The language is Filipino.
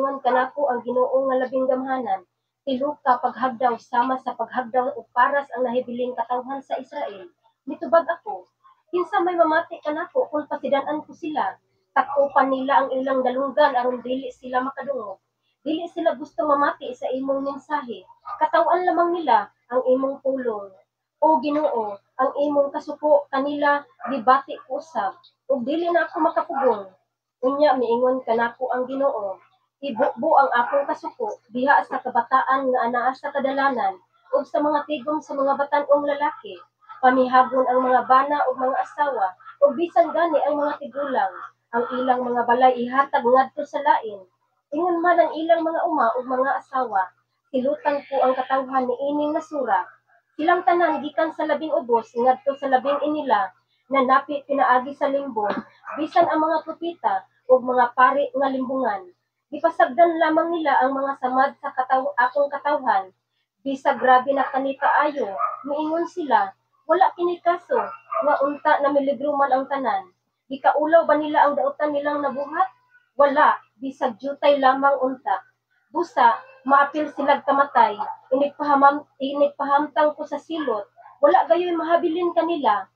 miingon kanako ang Ginoo nga labing gamhanan, tilog ka paghagdaw sama sa paghagdaw o paras ang nahibiling katawhan sa Israel. Mitubag ako, kinsa may mamati kanako kung pasidan-an ko sila, takupan nila ang ilang dalunggan aron dili sila makadungog. Dili sila gusto mamati sa imong mensahe, katawan lamang nila ang imong pulong. O Ginoo, ang imong kasuko kanila gibati ko usab, ug dili na ako makapugong. Unya miingon kanako ang Ginoo, ibubo ang akong kasuko diha sa kabataan nga anaa sa kadalanan ug sa mga tigom sa mga batan-ong lalaki. Pamihagon ang mga bana ug mga asawa ug bisan gani ang mga tigulang. Ang ilang mga balay ihatag ngadto sa lain. Ingon man ang ilang mga uma ug mga asawa, silutan ko ang katawhan ni ining nasura. Silang tanan gikan sa labing ubos ngadto sa labing inila na napi pinaagi sa limbong, bisan ang mga propeta ug mga pari nga limbungan. Gipasagdan lamang nila ang mga samad sa akong katawhan. Bisag grabe na kani kaayo, miingon sila, wala kini kaso, nga unta na miligro man ang tanan. Gikaulaw ba nila ang dautan nilang nabuhat? Wala, bisag jutay lamang unta. Busa, maapil silag kamatay, inigpahamtang ko sa silot, wala gayoy mahabilin kanila,